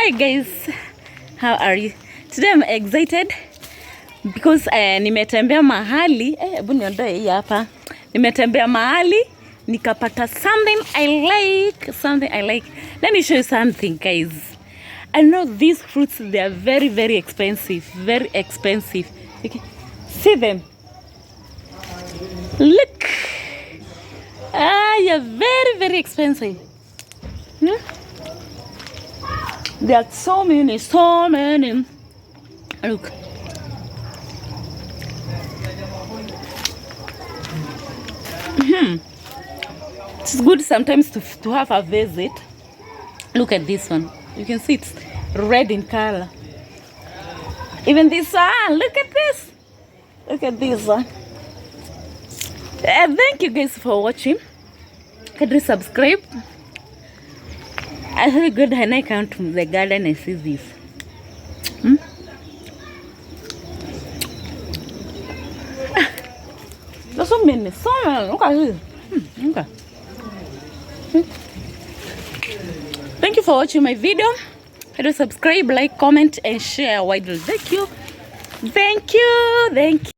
Hi guys, how are you? Today I'm excited because nimetembea mahali hebu niondoe hii hapa. Nimetembea mahali nikapata something I like. Let me show you something guys. I know these fruits, they are very expensive, Okay. See them. Look. Yeah, very expensive. There are so many. Look. It's good sometimes to have a visit. Look at this one. You can see it's red in color. Even this one. Look at this. Look at this one. Thank you guys for watching. Can you subscribe? I feel good when I come to the garden and see this. There's so many. Look at this. Okay. Thank you for watching my video. Can you subscribe, like, comment, and share widely. Thank you.